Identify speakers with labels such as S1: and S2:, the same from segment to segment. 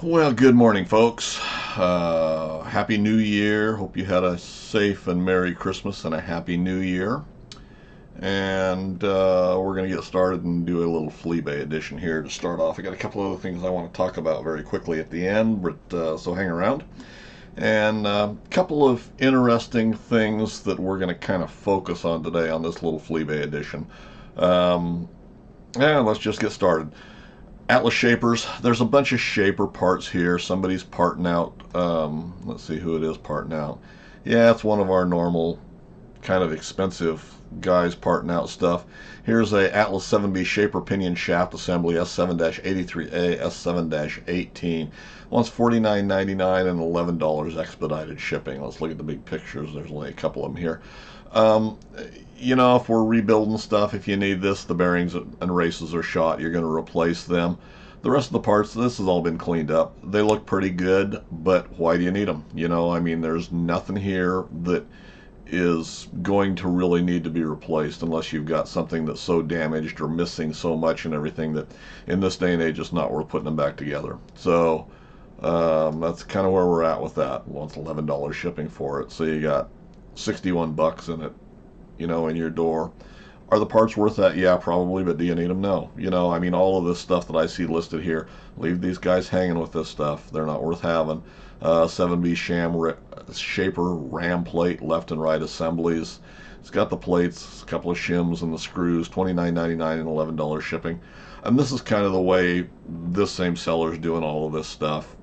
S1: Well, good morning, folks. Happy New Year. Hope you had a safe and Merry Christmas and a Happy New Year. And we're going to get started and do a little Fleabay edition here to start off. I got a couple other things I want to talk about very quickly at the end, but so hang around. And a couple of interesting things that we're going to kind of focus on today on this little Fleabay edition. And let's just get started. Atlas shapers. There's a bunch of shaper parts here. Somebody's parting out. Let's see who it is parting out. Yeah, it's one of our normal kind of expensive guys parting out stuff. Here's a Atlas 7B shaper pinion shaft assembly S7-83A S7-18. Wants $49.99 and $11 expedited shipping. Let's look at the big pictures. There's only a couple of them here. You know, if we're rebuilding stuff, if you need this, the bearings and races are shot, you're going to replace them. The rest of the parts, this has all been cleaned up. They look pretty good, but why do you need them? You know, I mean, there's nothing here that is going to really need to be replaced unless you've got something that's so damaged or missing so much and everything that in this day and age it's not worth putting them back together. So that's kind of where we're at with that. Well, it's $11 shipping for it, so you got 61 bucks in it, you know, in your door. Are the parts worth that? Yeah, probably, but do you need them? No. You know, I mean, all of this stuff that I see listed here, leave these guys hanging with this stuff. They're not worth having. 7B shaper ram plate, left and right assemblies. It's got the plates, a couple of shims and the screws, $29.99 and $11 shipping. And this is kind of the way this same seller's doing all of this stuff.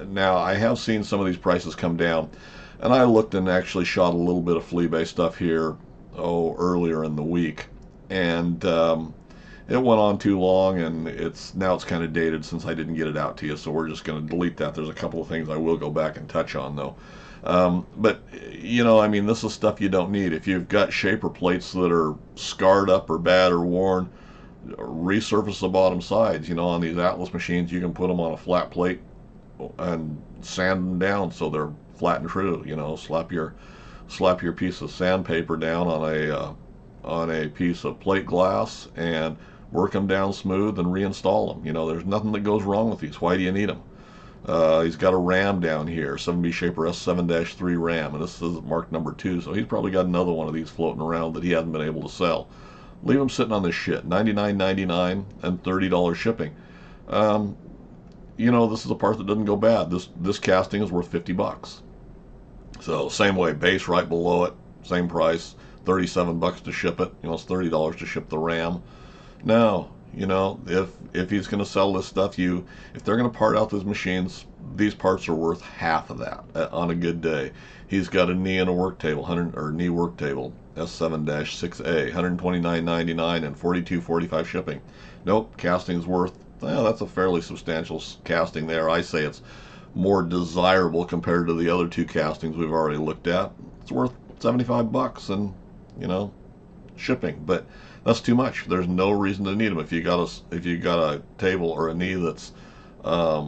S1: Now, I have seen some of these prices come down, and I looked and actually shot a little bit of Fleabay stuff here, earlier in the week, and it went on too long, and it's kind of dated since I didn't get it out to you, so we're just going to delete that. There's a couple of things I will go back and touch on, though. But, you know, I mean, this is stuff you don't need. If you've got shaper plates that are scarred up or bad or worn, resurface the bottom sides. You know, on these Atlas machines, you can put them on a flat plate and sand them down so they're flat and true. You know, slap your piece of sandpaper down on a piece of plate glass and work them down smooth and reinstall them. You know, there's nothing that goes wrong with these. Why do you need them? He's got a ram down here, 7B shaper S7-3 ram, and this is marked number 2, so he's probably got another one of these floating around that he hasn't been able to sell. Leave them sitting on this shit. $99.99 and $30 shipping. You know, this is a part that doesn't go bad. This casting is worth 50 bucks. So same way, base right below it, same price, 37 bucks to ship it. You know, it's $30 to ship the RAM. Now, you know, if he's going to sell this stuff, if they're going to part out those machines, these parts are worth half of that on a good day. He's got a knee and a work table, knee work table, S7-6A, $129.99 and $42.45 shipping. Nope, casting's worth, well, that's a fairly substantial casting there. I say it's more desirable compared to the other two castings we've already looked at. It's worth 75 bucks and, you know, shipping, but that's too much. There's no reason to need them. If you got a table or a knee that's a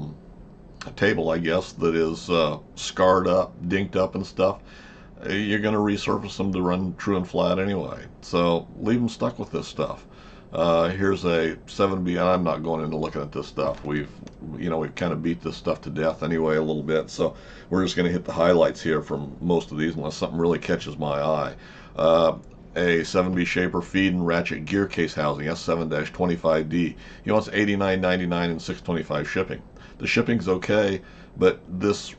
S1: table, I guess, that is scarred up, dinked up and stuff, you're going to resurface them to run true and flat anyway. So leave them stuck with this stuff. Here's a 7B, and I'm not going into looking at this stuff. We've kind of beat this stuff to death anyway a little bit, so we're just going to hit the highlights here from most of these unless something really catches my eye. A 7B shaper feed and ratchet gear case housing, S7-25D. He wants $89.99 and $6.25 shipping. The shipping's okay, but this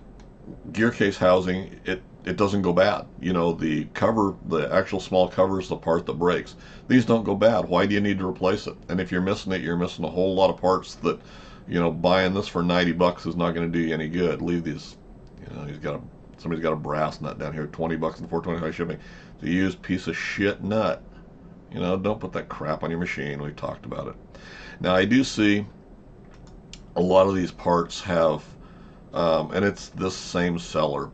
S1: gear case housing, it doesn't go bad. You know, the cover, the actual small cover is the part that breaks. These don't go bad. Why do you need to replace it? And if you're missing it, you're missing a whole lot of parts that, you know, buying this for 90 bucks is not going to do you any good. Leave these, you know, somebody's got a brass nut down here, 20 bucks and $4.25 shipping. It's a used piece of shit nut. You know, don't put that crap on your machine. We've talked about it. Now, I do see a lot of these parts have, and it's this same seller,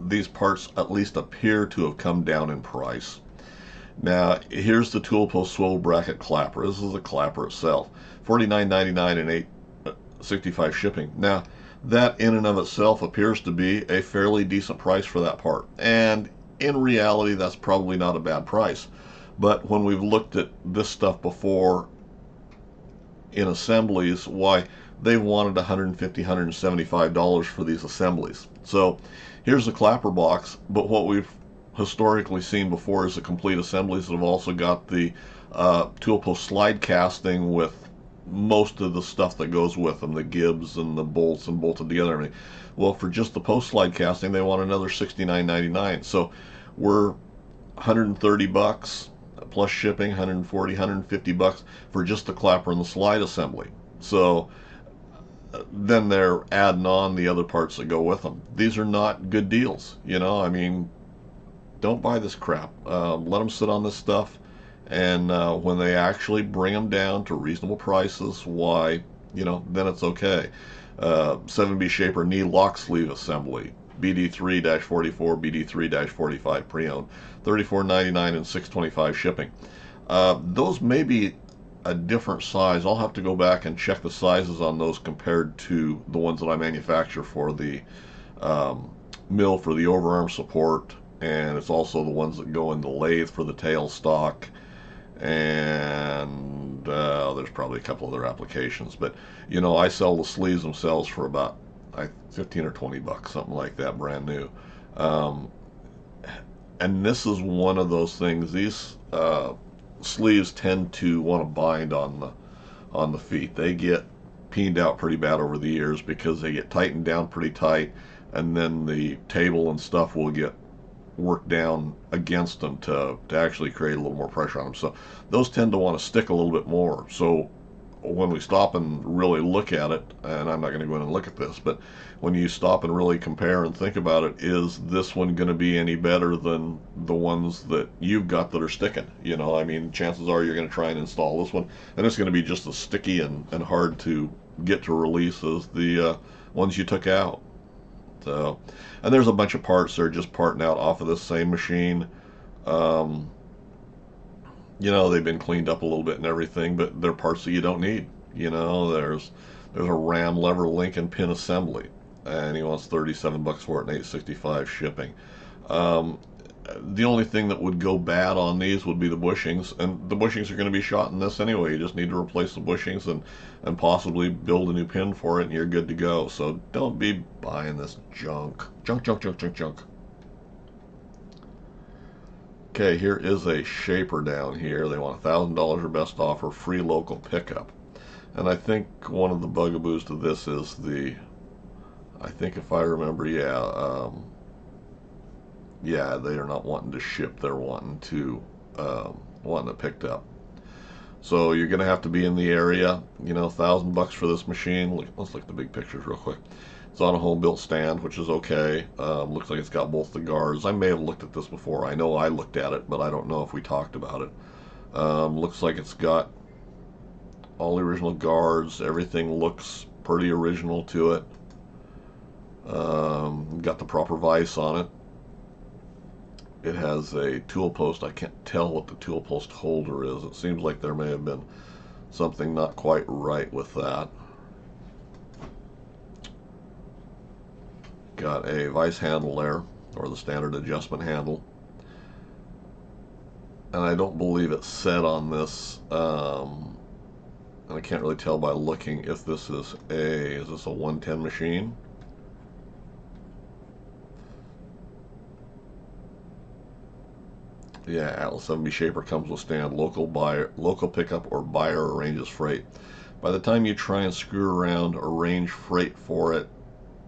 S1: these parts at least appear to have come down in price. Now, here's the Toolpost swivel bracket clapper. This is the clapper itself. $49.99 and $8.65 shipping. Now, that in and of itself appears to be a fairly decent price for that part. And in reality, that's probably not a bad price. But when we've looked at this stuff before in assemblies, why they wanted $150, $175 for these assemblies. So here's the clapper box, but what we've historically seen before is the complete assemblies that have also got the Toolpost slide casting with most of the stuff that goes with them, the gibs and the bolts and bolted together. Well, for just the post slide casting, they want another $69.99. So we're $130 plus shipping, $140, $150 for just the clapper and the slide assembly. So then they're adding on the other parts that go with them. These are not good deals, you know. I mean, don't buy this crap. Let them sit on this stuff, and when they actually bring them down to reasonable prices, why, you know, then it's okay. 7B Shaper knee lock sleeve assembly, BD3-44, BD3-45 pre-owned, $34.99 and $6.25 shipping. Those may be a different size. I'll have to go back and check the sizes on those compared to the ones that I manufacture for the mill for the overarm support, and it's also the ones that go in the lathe for the tailstock, and there's probably a couple other applications. But you know, I sell the sleeves themselves for about 15 or 20 bucks, something like that, brand new. And this is one of those things. These sleeves tend to want to bind on the feet. They get peened out pretty bad over the years because they get tightened down pretty tight, and then the table and stuff will get worked down against them to actually create a little more pressure on them. So those tend to want to stick a little bit more. So when we stop and really look at it, and I'm not going to go in and look at this, but when you stop and really compare and think about it, is this one going to be any better than the ones that you've got that are sticking? You know, I mean, chances are you're going to try and install this one, and it's going to be just as sticky and hard to get to release as the ones you took out. So, and there's a bunch of parts that are just parting out off of this same machine. You know, they've been cleaned up a little bit and everything, but they're parts that you don't need. You know, there's a ram lever link and pin assembly, and he wants 37 bucks for it and $8.65 shipping. The only thing that would go bad on these would be the bushings, and the bushings are going to be shot in this anyway. You just need to replace the bushings and possibly build a new pin for it, and you're good to go. So don't be buying this junk. Junk. Okay, here is a shaper down here. They want $1,000 or best offer, free local pickup. And I think one of the bugaboos to this is I think if I remember, yeah, they are not wanting to ship. They're wanting it picked up. So you're going to have to be in the area. You know, $1,000 for this machine. Let's look at the big pictures real quick. It's on a home built stand, which is okay. Looks like it's got both the guards. I may have looked at this before. I know I looked at it, but I don't know if we talked about it. Looks like it's got all the original guards. Everything looks pretty original to it. Got the proper vise on it. It has a tool post. I can't tell what the tool post holder is. It seems like there may have been something not quite right with that. Got a vise handle there, or the standard adjustment handle. And I don't believe it's set on this, and I can't really tell by looking if this is this a 110 machine? Yeah, Atlas 7B Shaper comes with stand, local pickup, or buyer arranges freight. By the time you try and screw around, arrange freight for it,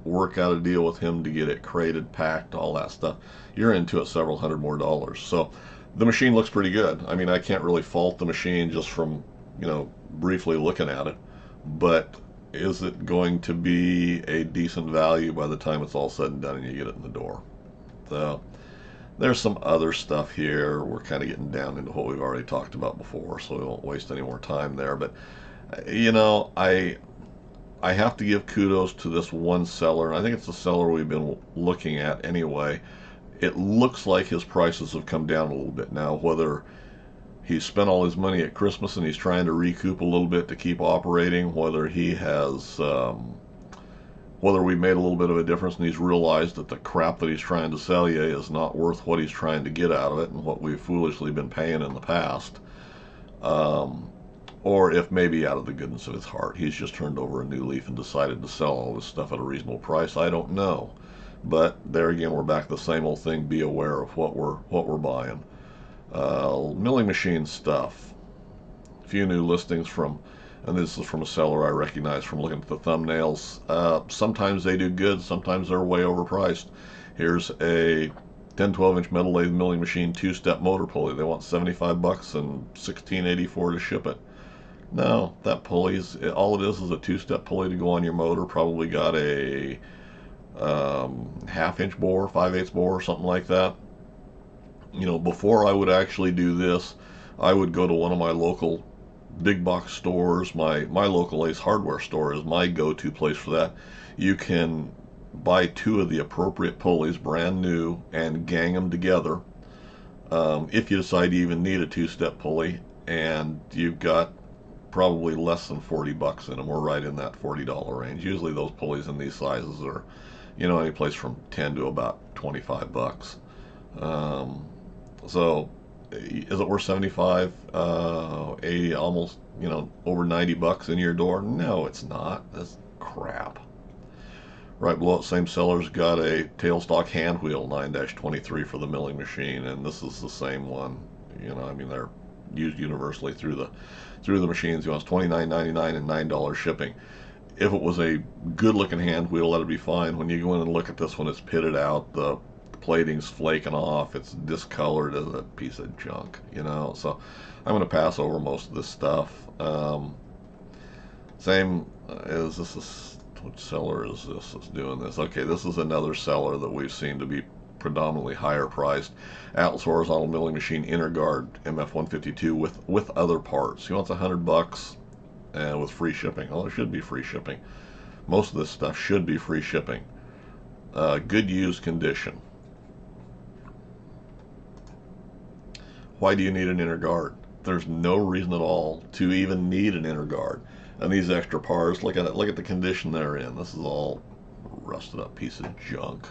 S1: work out a deal with him to get it crated, packed, all that stuff, you're into it several hundred more dollars. So the machine looks pretty good. I mean, I can't really fault the machine just from, you know, briefly looking at it, but is it going to be a decent value by the time it's all said and done and you get it in the door? So there's some other stuff here. We're kind of getting down into what we've already talked about before, so we won't waste any more time there. But you know, I have to give kudos to this one seller, and I think it's the seller we've been looking at anyway. It looks like his prices have come down a little bit now. Whether he's spent all his money at Christmas and he's trying to recoup a little bit to keep operating, whether he has whether we've made a little bit of a difference and he's realized that the crap that he's trying to sell you is not worth what he's trying to get out of it and what we've foolishly been paying in the past. or if maybe out of the goodness of his heart he's just turned over a new leaf and decided to sell all this stuff at a reasonable price. I don't know. But there again, we're back to the same old thing. Be aware of what we're buying. Milling machine stuff. A few new listings from, and this is from a seller I recognize from looking at the thumbnails. Sometimes they do good, sometimes they're way overpriced. Here's a 10-12 inch metal lathe milling machine, 2-step motor pulley. They want 75 bucks and $16.84 to ship it. No, that pulley's, all it is a 2-step pulley to go on your motor. Probably got a half-inch bore, 5/8 bore, or something like that. You know, before I would actually do this, I would go to one of my local big box stores. My local Ace hardware store is my go-to place for that. You can buy 2 of the appropriate pulleys, brand new, and gang them together. If you decide you even need a 2-step pulley, and you've got probably less than 40 bucks in them. We're right in that $40 range. Usually those pulleys in these sizes are, you know, any place from 10 to about 25 bucks. So is it worth 75, 80, almost, you know, over 90 bucks in your door? No, it's not. That's crap. Right below it, same seller's got a tailstock hand wheel 9-23 for the milling machine, and this is the same one. You know, I mean, they're used universally through the machines. He wants $29.99 and $9 shipping. If it was a good looking hand wheel, that'd be fine. When you go in and look at this one, it's pitted out, the plating's flaking off, it's discolored as a piece of junk, you know. So I'm going to pass over most of this stuff. Same as this is, which seller is this that's doing this? Okay, this is another seller that we've seen to be predominantly higher priced. Atlas horizontal milling machine, inner guard, MF152 with other parts. He wants 100 bucks and with free shipping. Well, it should be free shipping. Most of this stuff should be free shipping. Good used condition. Why do you need an inner guard? There's no reason at all to even need an inner guard. And these extra parts, look at it. Look at the condition they're in. This is all rusted up piece of junk.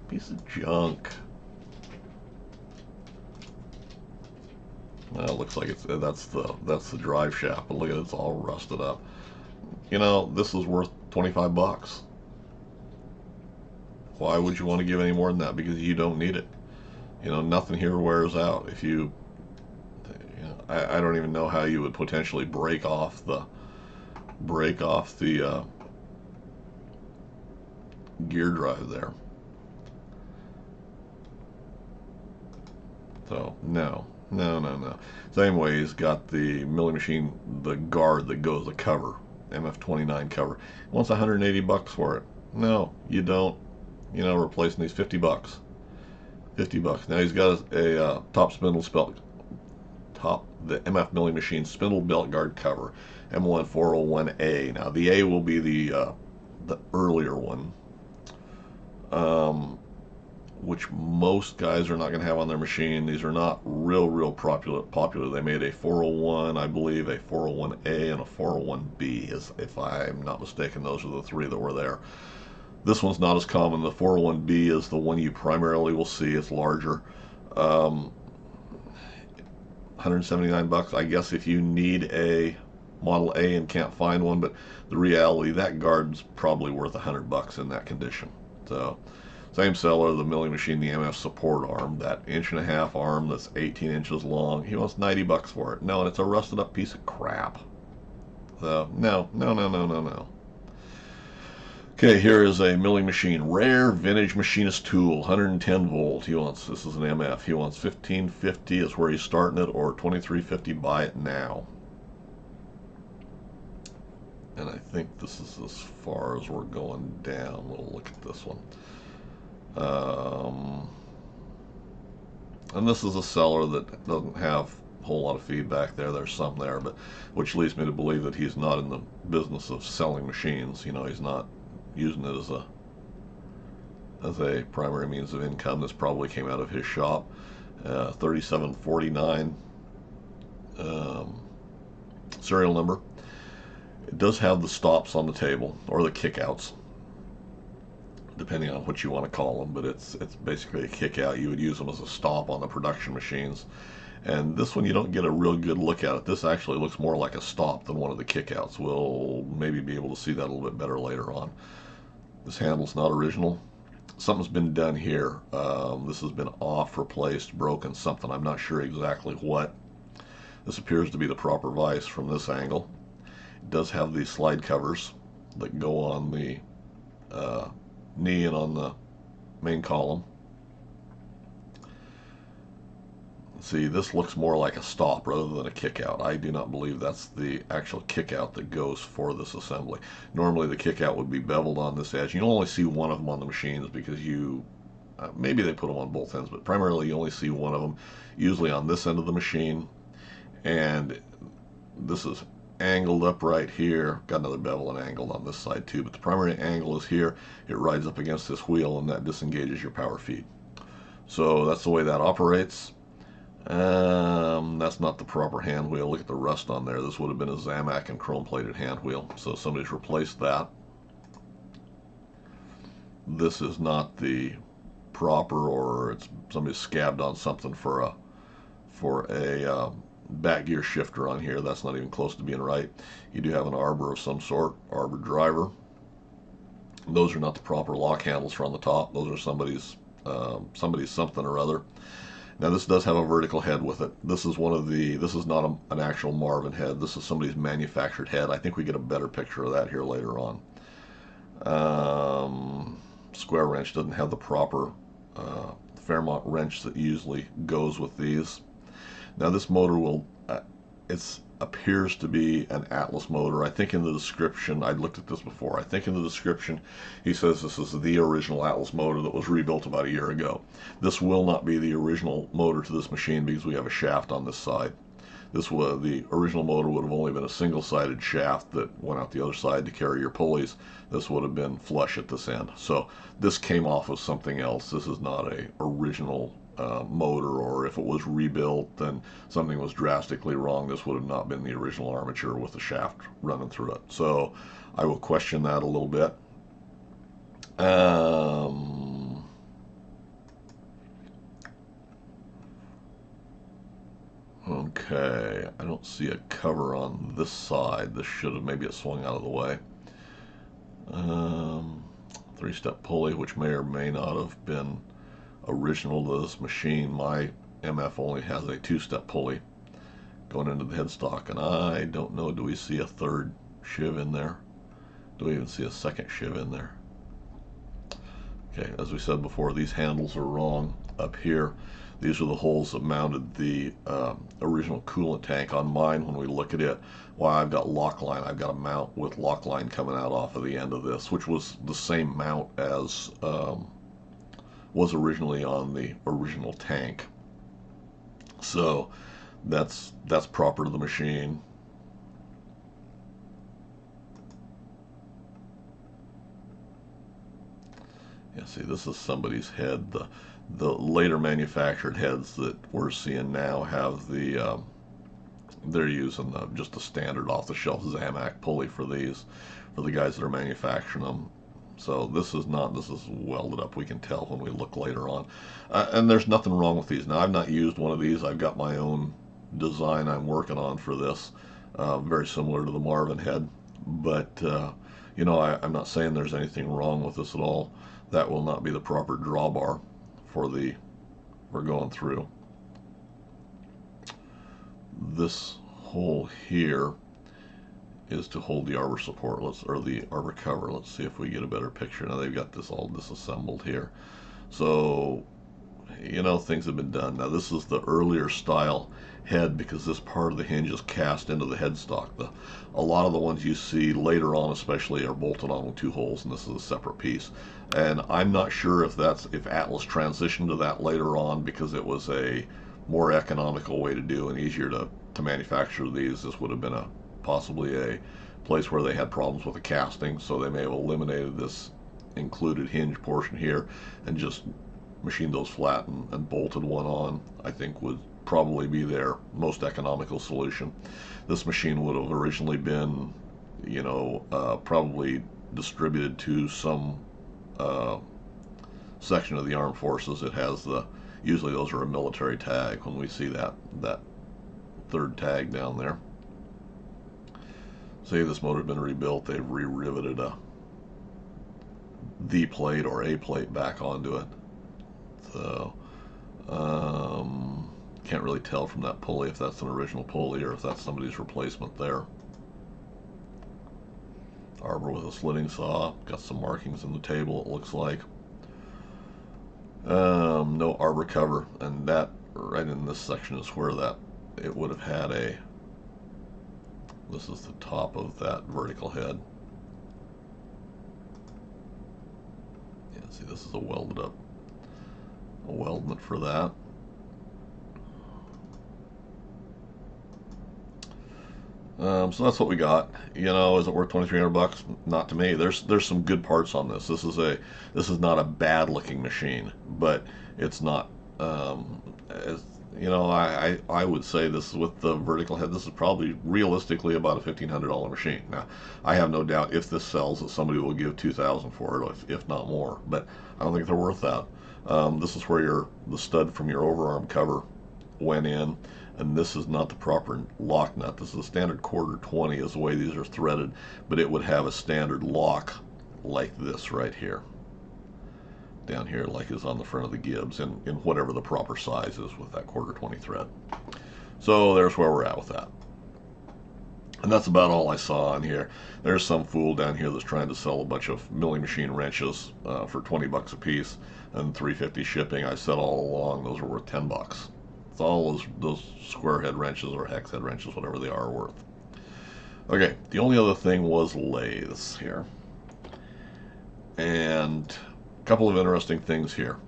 S1: Piece of junk. Well, it looks like that's the drive shaft, but look at it, it's all rusted up. You know, this is worth 25 bucks. Why would you want to give any more than that? Because you don't need it. You know, nothing here wears out. If you know, I don't even know how you would potentially break off the gear drive there. So no. Same way, he's got the milling machine, the guard that goes, the cover, MF29 cover. He wants 180 bucks for it. No, you don't. You know, replacing these 50 bucks. 50 bucks. Now he's got a top spindle the MF milling machine spindle belt guard cover, M1401A. Now the A will be the earlier one, which most guys are not going to have on their machine. These are not real popular. They made a 401, I believe, a 401A, and a 401B. If I'm not mistaken, those are the 3 that were there. This one's not as common. The 401B is the one you primarily will see. It's larger. 179 bucks. I guess if you need a Model A and can't find one, but the reality, that guard's probably worth 100 bucks in that condition. So, same seller, the milling machine, the MF support arm, that 1.5-inch arm that's 18 inches long. He wants 90 bucks for it. No, and it's a rusted up piece of crap. So, no. Okay, here is a milling machine, rare vintage machinist tool, 110 volt. This is an MF. He wants $15.50 is where he's starting it, or $23.50. Buy it now. And I think this is as far as we're going down. We'll look at this one. And this is a seller that doesn't have a whole lot of feedback there. There's some there, but which leads me to believe that he's not in the business of selling machines. You know, he's not using it as a primary means of income. This probably came out of his shop. 3749 serial number. It does have the stops on the table, or the kickouts, depending on what you want to call them, but it's basically a kickout. You would use them as a stop on the production machines, And this one you don't get a real good look at it. This actually looks more like a stop than one of the kickouts. We'll maybe be able to see that a little bit better later on. This handle's not original. Something's been done here. This has been off, replaced, broken, something. I'm not sure exactly what. This appears to be the proper vise from this angle. It does have these slide covers that go on the knee and on the main column. See, this looks more like a stop rather than a kickout. I do not believe that's the actual kickout that goes for this assembly. Normally the kickout would be beveled on this edge. You only see one of them on the machines because maybe they put them on both ends, but primarily you only see one of them, usually on this end of the machine. And this is angled up right here. Got another bevel and angled on this side too, but the primary angle is here. It rides up against this wheel and that disengages your power feed. So that's the way that operates. That's not the proper hand wheel. Look at the rust on there. This would have been a Zamac and chrome plated hand wheel. So somebody's replaced that. This is not the proper, or it's somebody's scabbed on something for a back gear shifter on here. That's not even close to being right. You do have an arbor of some sort, arbor driver. Those are not the proper lock handles for on the top. Those are somebody's something or other. Now this does have a vertical head with it. This is not an actual Marvin head. This is somebody's manufactured head. I think we get a better picture of that here later on. Square wrench doesn't have the proper Fairmont wrench that usually goes with these. Now this motor appears to be an Atlas motor. I think in the description, I looked at this before, I think in the description he says this is the original Atlas motor that was rebuilt about a year ago. This will not be the original motor to this machine because we have a shaft on this side. The original motor would have only been a single-sided shaft that went out the other side to carry your pulleys. This would have been flush at this end. So this came off of something else. This is not a original motor, or if it was rebuilt and something was drastically wrong, this would have not been the original armature with the shaft running through it. So I will question that a little bit. Okay, I don't see a cover on this side. This should have, maybe it swung out of the way. Three-step pulley, which may or may not have been original to this machine. My MF only has a two-step pulley going into the headstock, and I don't know, do we see a third shiv in there? Do we even see a second shiv in there? Okay, as we said before, these handles are wrong up here. These are the holes that mounted the original coolant tank on mine. When we look at it, well, I've got lock line. I've got a mount with lock line coming out off of the end of this, which was the same mount as was originally on the original tank. So that's proper to the machine. Yeah, see, this is somebody's head. The later manufactured heads that we're seeing now have they're using just a standard off-the-shelf Zamac pulley for these, for the guys that are manufacturing them. So this is welded up, we can tell when we look later on. And there's nothing wrong with these. Now, I've not used one of these. I've got my own design I'm working on for this, very similar to the Marvin head. But, you know, I'm not saying there's anything wrong with this at all. That will not be the proper drawbar we're going through. This hole here is to hold the arbor support, or the arbor cover. Let's see if we get a better picture. Now they've got this all disassembled here. So, you know, things have been done. Now this is the earlier style head because this part of the hinge is cast into the headstock. A lot of the ones you see later on especially are bolted on with two holes, and this is a separate piece. And I'm not sure if Atlas transitioned to that later on because it was a more economical way to do and easier to manufacture these. This would have been possibly a place where they had problems with the casting, so they may have eliminated this included hinge portion here and just machined those flat and bolted one on. I think would probably be their most economical solution. This machine would have originally been, you know, probably distributed to some section of the armed forces. It has the Usually those are a military tag when we see that third tag down there. See, this motor's been rebuilt. They've re-riveted the plate or a plate back onto it. So can't really tell from that pulley if that's an original pulley or if that's somebody's replacement there. Arbor with a slitting saw. Got some markings in the table, it looks like. No arbor cover, and that right in this section is where that it would have had a. This is the top of that vertical head. Yeah, see, this is a welded up, a weldment for that. So that's what we got. You know, is it worth $2,300? Not to me. There's some good parts on this. This is not a bad looking machine, but it's not. As, you know, I would say this is with the vertical head. This is probably realistically about a $1,500 machine. Now, I have no doubt if this sells that somebody will give $2,000 for it, if not more. But I don't think they're worth that. This is where the stud from your overarm cover went in. And this is not the proper lock nut. This is a standard 1/4 is the way these are threaded, but it would have a standard lock like this right here. Down here, like is on the front of the Gibbs, in whatever the proper size is with that 1/4 thread. So there's where we're at with that. And that's about all I saw on here. There's some fool down here that's trying to sell a bunch of milling machine wrenches for $20 a piece and $3.50 shipping. I said all along those are worth $10. All those square head wrenches or hex head wrenches, whatever they are worth. Okay, the only other thing was lathes here. And a couple of interesting things here.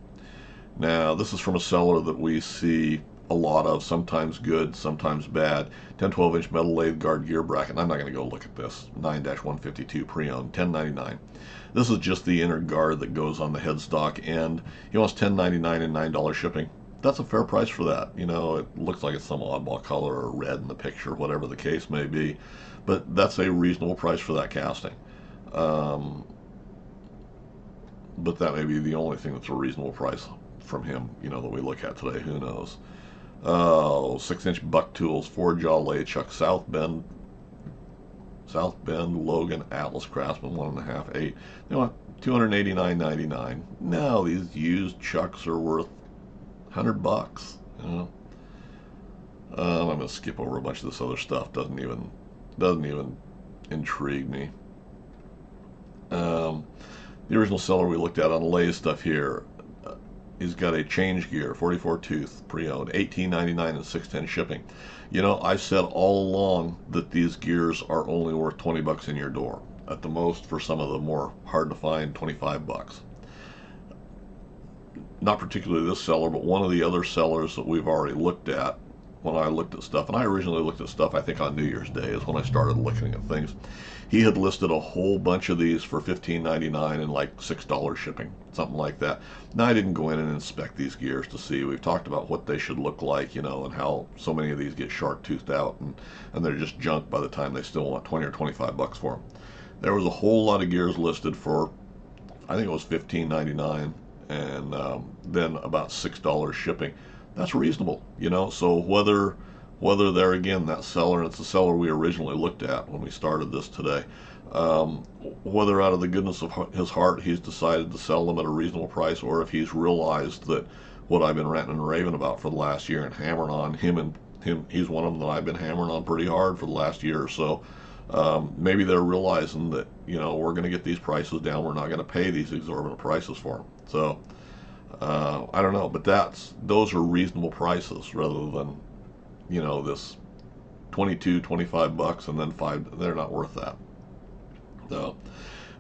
S1: Now, this is from a seller that we see a lot of, sometimes good, sometimes bad. 10-12 inch metal lathe guard gear bracket. I'm not going to go look at this. 9-152 pre-owned, $10.99. This is just the inner guard that goes on the headstock, and he wants $10.99 and $9 shipping. That's a fair price for that. You know, it looks like it's some oddball color or red in the picture, whatever the case may be, but that's a reasonable price for that casting. But that may be the only thing that's a reasonable price from him, you know, that we look at today. Who knows? 6-inch buck tools, 4-jaw lathe chuck, South Bend, Logan, Atlas, Craftsman, 1.5, 8. They want $289.99. Now these used chucks are worth $100. You know? I'm going to skip over a bunch of this other stuff. Doesn't even intrigue me. The original seller we looked at on the Lathe stuff here, he's got a change gear, 44 tooth, pre-owned, $18.99 and $6.10 shipping. You know, I've said all along that these gears are only worth $20 in your door. At the most, for some of the more hard to find, $25. Not particularly this seller, but one of the other sellers that we've already looked at when I looked at stuff, and I originally looked at stuff, I think on New Year's Day is when I started looking at things. He had listed a whole bunch of these for $15.99 and like $6 shipping, something like that. Now, I didn't go in and inspect these gears to see. We've talked about what they should look like, you know, and how so many of these get shark-toothed out, and they're just junk by the time they still want 20 or $25 for them. There was a whole lot of gears listed for, I think it was $15.99. And then about $6 shipping. That's reasonable, you know. So whether there again, that seller, and it's the seller we originally looked at when we started this today, whether out of the goodness of his heart he's decided to sell them at a reasonable price, or if he's realized that what I've been ranting and raving about for the last year and hammering on him, he's one of them that I've been hammering on pretty hard for the last year or so. Maybe they're realizing that, you know, we're going to get these prices down. We're not going to pay these exorbitant prices for them. So I don't know, but those are reasonable prices rather than, you know, this $25 and then $5. They're not worth that. So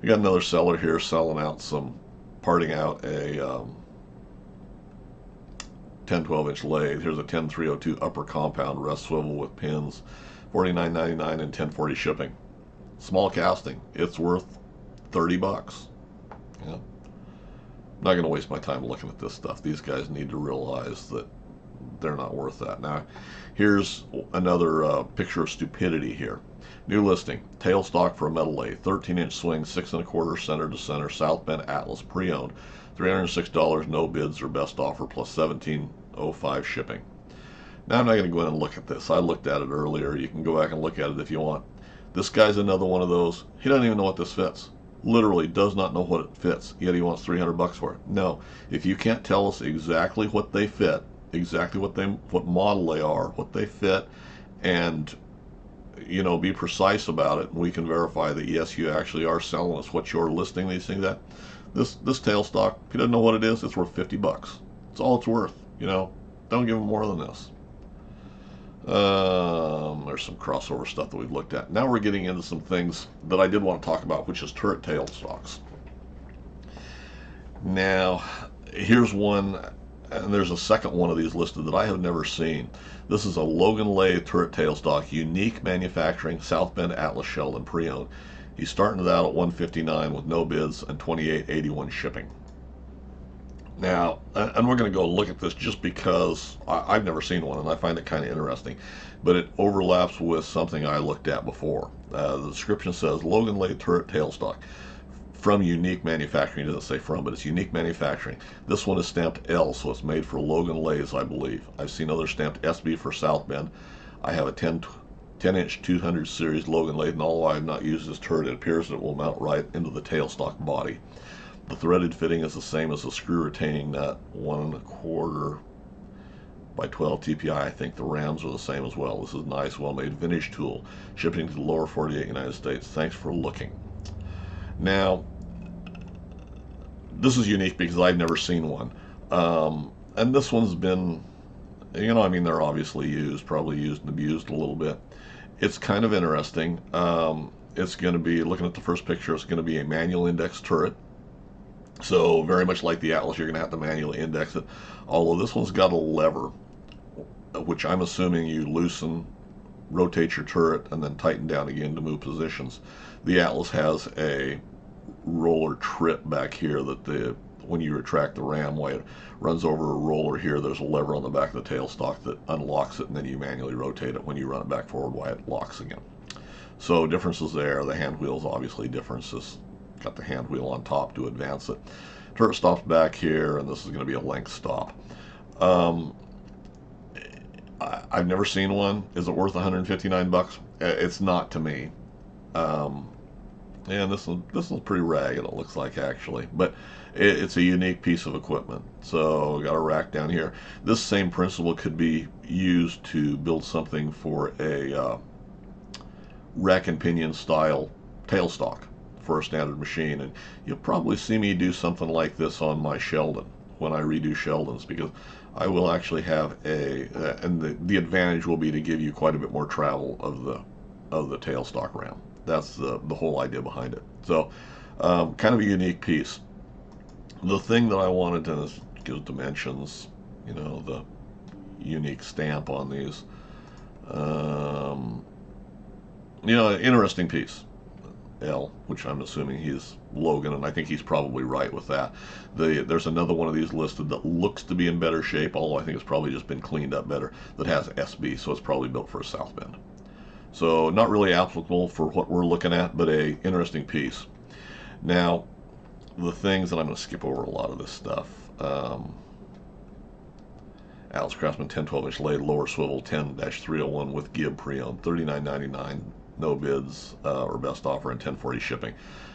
S1: we got another seller here selling out parting out a 10-12 inch lathe. Here's a 10302 upper compound rest swivel with pins, $49.99 and $10.40 shipping. Small casting. It's worth $30. Yeah. I'm not going to waste my time looking at this stuff. These guys need to realize that they're not worth that. Now, here's another picture of stupidity here. New listing, tailstock for a metal lathe, 13-inch swing, 6 1/4 center to center, South Bend Atlas, pre-owned, $306, no bids or best offer, plus $17.05 shipping. Now I'm not going to go in and look at this. I looked at it earlier. You can go back and look at it if you want. This guy's another one of those. He doesn't even know what this fits. Literally does not know what it fits. Yet he wants $300 for it. No, if you can't tell us exactly what they fit, exactly what model they are, what they fit, and be precise about it, and we can verify that yes, you actually are selling us what you're listing these things at. This tailstock, if he doesn't know what it is, it's worth $50. That's all it's worth. Don't give him more than this. There's some crossover stuff that we've looked at. Now we're getting into some things that I did want to talk about, which is turret tailstocks. Now, here's one, and there's a second one of these listed that I have never seen. This is a Logan Lathe turret tailstock, unique manufacturing, South Bend Atlas Sheldon, pre-owned. He's starting it out at $159 with no bids and $28.81 shipping. Now, and we're going to go look at this just because I've never seen one, and I find it kind of interesting. But it overlaps with something I looked at before. The description says, Logan Lathe turret tailstock from unique manufacturing. It doesn't say from, but it's unique manufacturing. This one is stamped L, so it's made for Logan Lathes, I believe. I've seen others stamped SB for South Bend. I have a 10-inch 200 series Logan Lathe, and although I have not used this turret, it appears that it will mount right into the tailstock body. The threaded fitting is the same as the screw retaining nut, 1 1/4 by 12 TPI. I think the rams are the same as well. This is nice, well-made vintage tool, shipping to the lower 48 United States. Thanks for looking. Now, this is unique because I've never seen one. And this one's been, they're obviously used, probably used and abused a little bit. It's kind of interesting. It's going to be, looking at the first picture, it's going to be a manual index turret. So very much like the Atlas, you're going to have to manually index it. Although this one's got a lever, which I'm assuming you loosen, rotate your turret, and then tighten down again to move positions. The Atlas has a roller trip back here that when you retract the ram, while it runs over a roller here, there's a lever on the back of the tailstock that unlocks it, and then you manually rotate it when you run it back forward while it locks again. So differences there. The hand wheel's obviously differences. Got the hand wheel on top to advance it. Turret stops back here, and this is going to be a length stop. I've never seen one. Is it worth $159? It's not to me. And this one's pretty ragged, it looks like, actually, but it's a unique piece of equipment. So we got a rack down here. This same principle could be used to build something for a rack and pinion style tailstock for a standard machine, and you'll probably see me do something like this on my Sheldon when I redo Sheldons, because I will actually have and the advantage will be to give you quite a bit more travel of the tailstock ram. That's the whole idea behind it. So kind of a unique piece. The thing that I wanted to give dimensions, the unique stamp on these, interesting piece. L, which I'm assuming he's Logan, and I think he's probably right with that. There's another one of these listed that looks to be in better shape, although I think it's probably just been cleaned up better, that has SB, so it's probably built for a South Bend. So not really applicable for what we're looking at, but a interesting piece. Now, the things, and I'm going to skip over a lot of this stuff. Atlas Craftsman 10-12-inch lathe, lower swivel, 10-301 with Gib pre-owned, $39.99. No bids or best offer, and $10.40 shipping.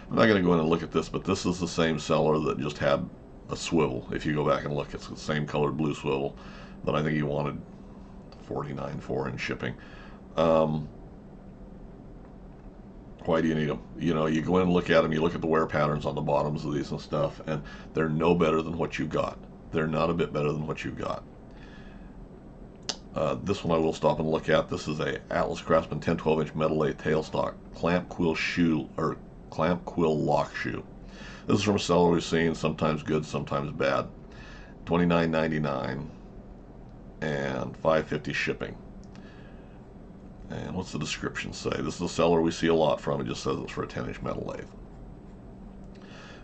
S1: I'm not going to go in and look at this, but this is the same seller that just had a swivel. If you go back and look, it's the same colored blue swivel that I think he wanted $49 for in shipping. Why do you need them? You go in and look at them, you look at the wear patterns on the bottoms of these and stuff, and they're no better than what you got. They're not a bit better than what you got. This one I will stop and look at. This is a Atlas Craftsman 10-12-inch metal lathe tailstock clamp quill lock shoe. This is from a seller we've seen, sometimes good, sometimes bad. $29.99 and $5.50 shipping. And what's the description say? This is a seller we see a lot from. It just says it's for a 10-inch metal lathe.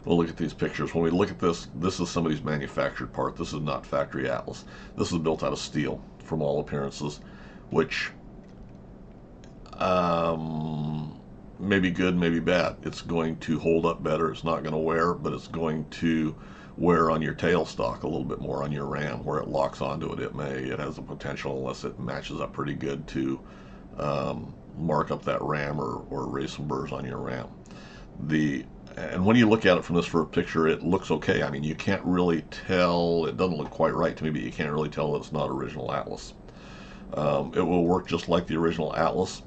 S1: We'll look at these pictures. When we look at this, this is somebody's manufactured part. This is not factory Atlas. This is built out of steel, from all appearances, which may be good, maybe bad. It's going to hold up better. It's not going to wear, but it's going to wear on your tailstock a little bit more on your ram. Where it locks onto it, it has the potential, unless it matches up pretty good, to mark up that ram or raise some burrs on your ram. And when you look at it from this first picture, it looks okay. I mean, you can't really tell. It doesn't look quite right to me, but you can't really tell that it's not original Atlas. It will work just like the original Atlas.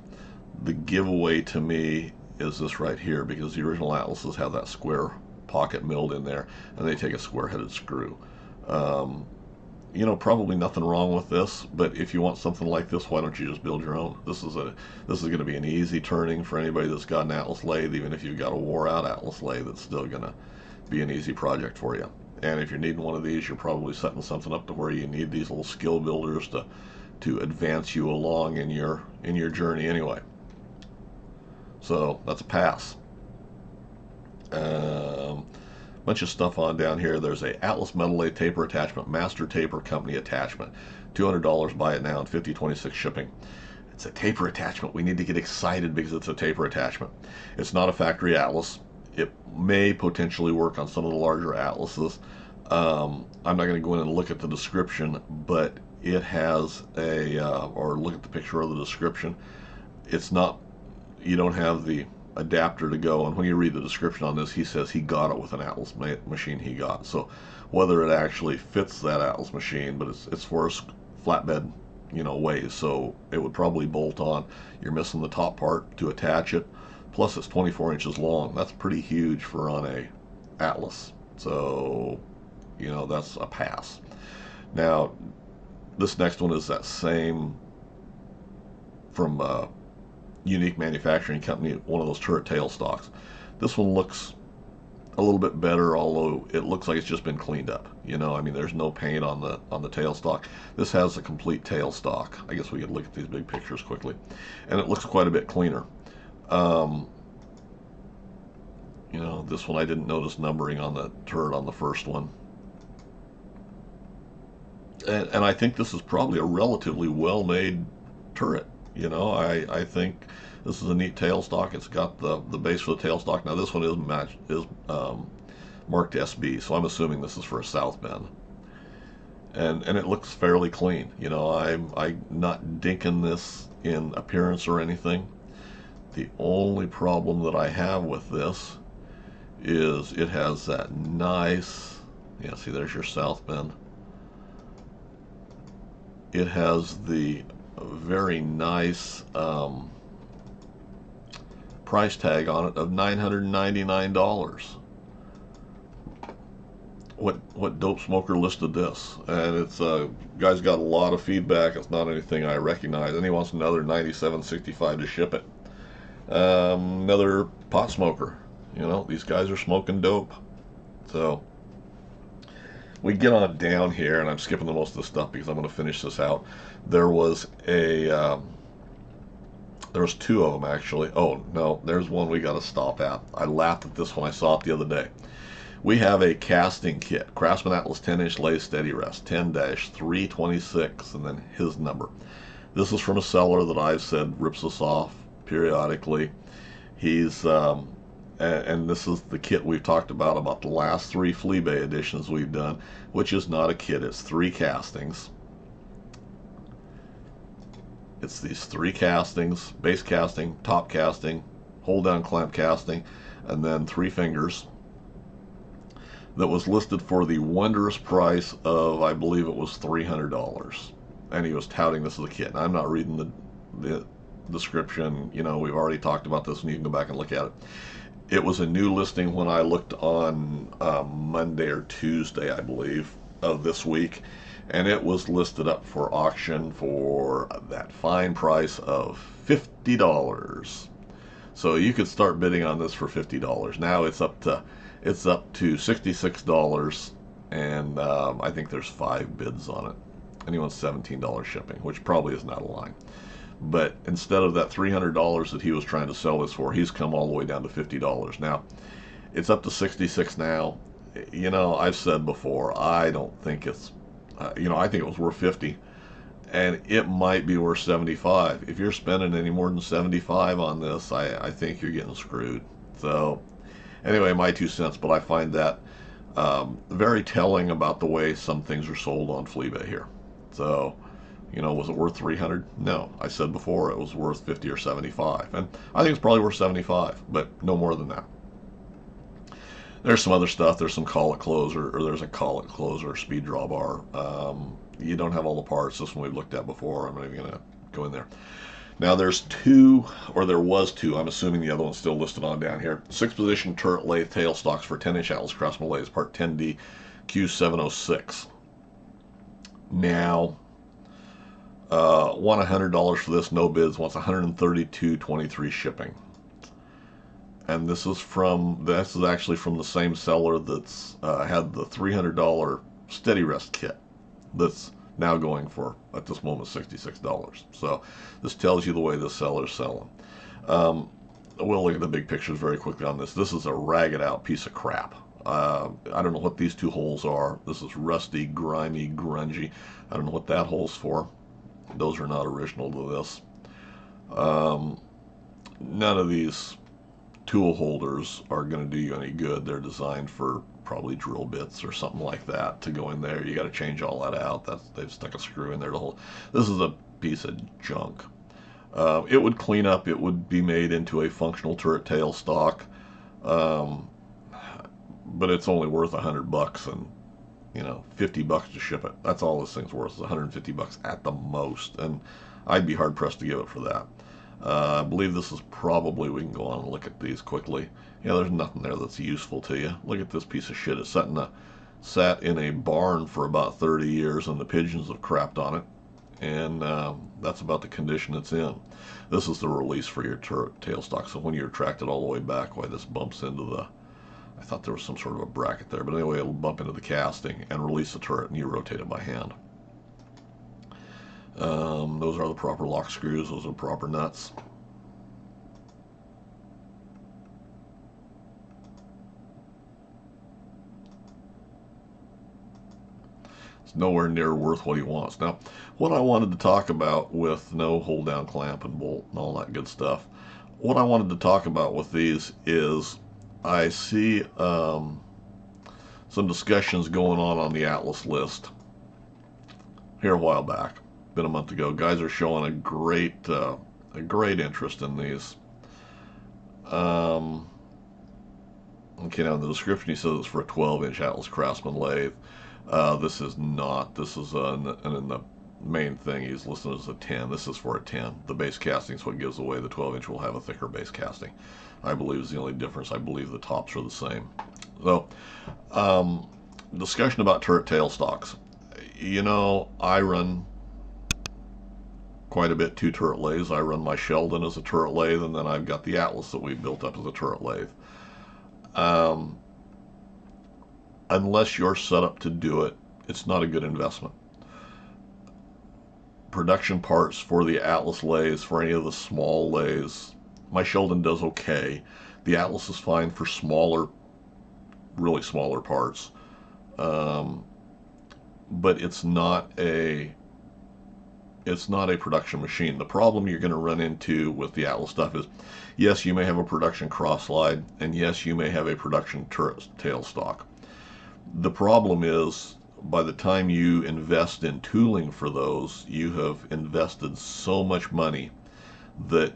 S1: The giveaway to me is this right here, because the original Atlases have that square pocket milled in there, and they take a square-headed screw. You know, probably nothing wrong with this, but if you want something like this, why don't you just build your own? This is going to be an easy turning for anybody that's got an Atlas lathe. Even if you've got a wore-out Atlas lathe, it's still going to be an easy project for you. And if you're needing one of these, you're probably setting something up to where you need these little skill builders to advance you along in your journey anyway. So that's a pass. Bunch of stuff on down here. There's a Atlas metal lathe taper attachment, Master Taper Company attachment. $200, buy it now, and $50.26 shipping. It's a taper attachment. We need to get excited because it's a taper attachment. It's not a factory Atlas. It may potentially work on some of the larger Atlases. I'm not going to go in and look at the description, but it has or look at the picture of the description. It's not, you don't have the adapter to go, and when you read the description on this, he says he got it with an Atlas machine he got. So whether it actually fits that Atlas machine, but it's for a flatbed, you know, ways, so it would probably bolt on. You're missing the top part to attach it, plus it's 24 inches long. That's pretty huge for on a Atlas, so you know, that's a pass. Now this next one is that same, from Unique Manufacturing Company, one of those turret tailstocks. This one looks a little bit better, although it looks like it's just been cleaned up. You know, I mean, there's no paint on the tailstock. This has a complete tailstock. I guess we could look at these big pictures quickly, and it looks quite a bit cleaner. You know, this one I didn't notice numbering on the turret on the first one, and I think this is probably a relatively well-made turret. You know, I think this is a neat tailstock. It's got the base for the tailstock. Now this one is marked SB, so I'm assuming this is for a south bend. And it looks fairly clean. You know, I'm not dinking this in appearance or anything. The only problem that I have with this is it has that nice, yeah, see, there's your south bend. It has the very nice price tag on it of $999. What dope smoker listed this? And it's guy's got a lot of feedback. It's not anything I recognize, and he wants another $97.65 to ship it. Another pot smoker. You know, these guys are smoking dope. So we get on down here, and I'm skipping the most of the stuff because I'm going to finish this out. There was there was two of them actually. Oh no, there's one we got to stop at. I laughed at this when I saw it the other day. We have a casting kit, Craftsman Atlas 10-inch lathe steady rest, 10-326, and then his number. This is from a seller that I've said rips us off periodically. He's and this is the kit we've talked about the last three Fleabay editions we've done, which is not a kit, it's three castings. It's these three castings: base casting, top casting, hold down clamp casting, and then three fingers. That was listed for the wondrous price of, I believe it was $300. And he was touting this as a kit. And I'm not reading the description. You know, we've already talked about this, and you can go back and look at it. It was a new listing when I looked on Monday or Tuesday, I believe, of this week. And it was listed up for auction for that fine price of $50. So you could start bidding on this for $50. Now it's up to $66, and I think there's 5 bids on it. And he wants $17 shipping, which probably isn't out of line. But instead of that $300 that he was trying to sell this for, he's come all the way down to $50. Now, It's up to 66 now. You know, I've said before, I don't think it's, I think it was worth 50, and it might be worth 75. If you're spending any more than 75 on this, I think you're getting screwed. So, anyway, my 2 cents, but I find that very telling about the way some things are sold on Fleabay here. So, was it worth 300? No, I said before it was worth 50 or 75, and I think it's probably worth 75, but no more than that. There's some other stuff. There's some collet closer, or there's a collet closer speed draw bar. You don't have all the parts. This one we've looked at before. I'm not even going to go in there. Now there's two, or there was two. I'm assuming the other one's still listed on down here. 6-position turret lathe tailstocks for 10-inch Atlas Craftsman lathes, part 10D Q706. Now, want $100 for this, no bids. Wants $132.23 shipping. And this is actually from the same seller that's had the $300 steady rest kit that's now going for, at this moment, $66. So this tells you the way this seller's selling. We'll look at the big pictures very quickly on this. This is a ragged out piece of crap. I don't know what these two holes are. This is rusty, grimy, grungy. I don't know what that hole's for. Those are not original to this. None of these tool holders are going to do you any good. They're designed for probably drill bits or something like that to go in there. You got to change all that out. They've stuck a screw in there to hold. This is a piece of junk. It would clean up. It would be made into a functional turret tailstock, but it's only worth $100 and $50 to ship it. That's all this thing's worth, is $150 at the most, and I'd be hard pressed to give it for that. I believe this is probably, we can go on and look at these quickly. There's nothing there that's useful to you. Look at this piece of shit. It's sat in a barn for about 30 years, and the pigeons have crapped on it, and that's about the condition it's in. This is the release for your turret tailstock, so when you retract it all the way back, why this bumps into the, I thought there was some sort of a bracket there, but anyway, it'll bump into the casting and release the turret, and you rotate it by hand. Those are the proper lock screws. Those are proper nuts. It's nowhere near worth what he wants. Now, what I wanted to talk about with no hold down clamp and bolt and all that good stuff, what I wanted to talk about with these is I see some discussions going on the Atlas list here a while back. Been a month ago. Guys are showing a great interest in these. Okay, now in the description he says it's for a 12-inch Atlas Craftsman lathe. This is not. This is and in the main thing he's listed as a 10. This is for a 10. The base casting is what gives away. The 12-inch will have a thicker base casting, I believe, is the only difference. I believe the tops are the same. So, discussion about turret tailstocks. I run quite a bit two turret lathes. I run my Sheldon as a turret lathe, and then I've got the Atlas that we built up as a turret lathe. Unless you're set up to do it, it's not a good investment. Production parts for the Atlas lathes, for any of the small lathes, my Sheldon does okay. The Atlas is fine for smaller, really smaller parts, but it's not a production machine. The problem you're going to run into with the Atlas stuff is, yes, you may have a production cross slide, and yes, you may have a production turret tailstock. The problem is, by the time you invest in tooling for those, you have invested so much money that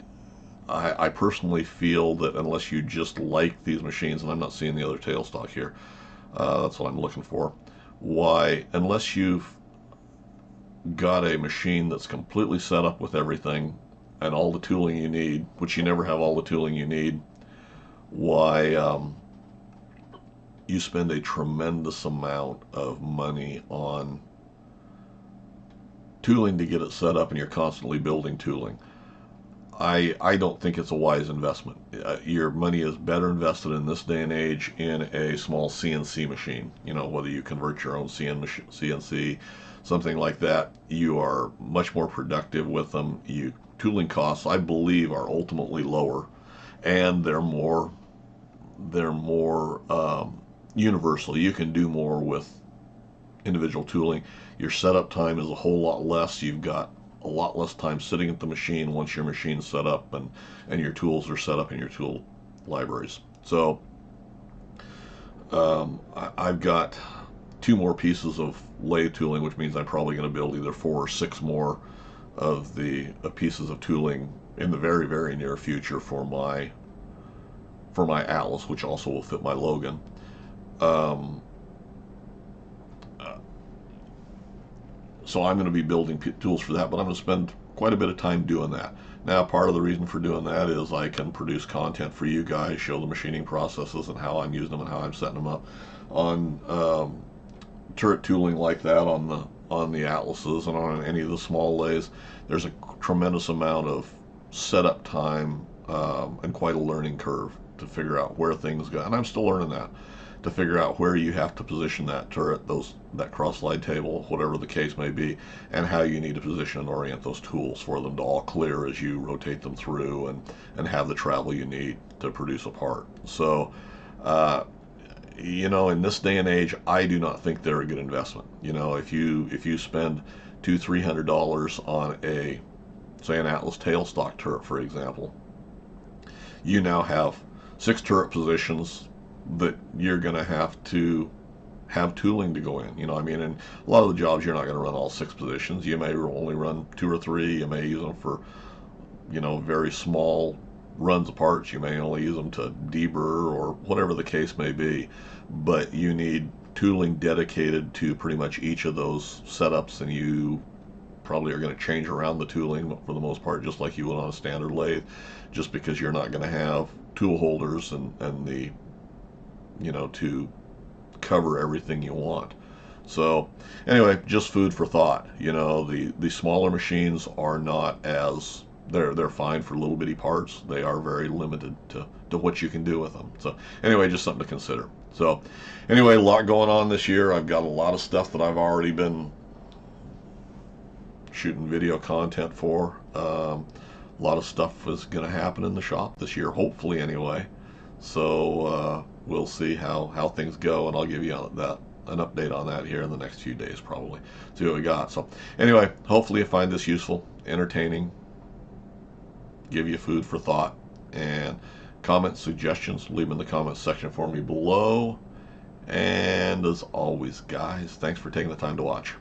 S1: I personally feel that unless you just like these machines, and I'm not seeing the other tailstock here, that's what I'm looking for, unless you've got a machine that's completely set up with everything and all the tooling you need, which you never have all the tooling you need, you spend a tremendous amount of money on tooling to get it set up, and you're constantly building tooling. I don't think it's a wise investment. Your money is better invested in this day and age in a small CNC machine. Whether you convert your own CNC, something like that, you are much more productive with them. Tooling costs, I believe, are ultimately lower, and they're more they're more universal. You can do more with individual tooling. Your setup time is a whole lot less. You've got a lot less time sitting at the machine once your machine's set up and your tools are set up in your tool libraries. So I've got 2 more pieces of lathe tooling, which means I'm probably going to build either 4 or 6 more of the pieces of tooling in the very, very near future for my Atlas, which also will fit my Logan. So I'm going to be building tools for that, but I'm going to spend quite a bit of time doing that. Now, part of the reason for doing that is I can produce content for you guys, show the machining processes and how I'm using them and how I'm setting them up on turret tooling like that on the Atlases and on any of the small lathes. There's a tremendous amount of setup time and quite a learning curve to figure out where things go, and I'm still learning that, to figure out where you have to position that turret, that cross slide table, whatever the case may be, and how you need to position and orient those tools for them to all clear as you rotate them through and have the travel you need to produce a part. So in this day and age, I do not think they're a good investment. If you spend $200-300 on say an Atlas tailstock turret, for example, you now have 6 turret positions that you're going to have tooling to go in. And a lot of the jobs you're not going to run all 6 positions. You may only run 2 or 3. You may use them for very small runs of parts. You may only use them to deburr or whatever the case may be, but you need tooling dedicated to pretty much each of those setups, and you probably are going to change around the tooling for the most part, just like you would on a standard lathe, just because you're not going to have tool holders and the to cover everything you want. So anyway, just food for thought. The smaller machines are not as they're fine for little bitty parts. They are very limited to what you can do with them. So anyway, just something to consider. So anyway, a lot going on this year. I've got a lot of stuff that I've already been shooting video content for. A lot of stuff is going to happen in the shop this year, hopefully anyway. So we'll see how things go, and I'll give you an update on that here in the next few days, probably. See what we got. So anyway, hopefully you find this useful, entertaining, give you food for thought, and comments, suggestions, leave them in the comments section for me below. And as always, guys, thanks for taking the time to watch.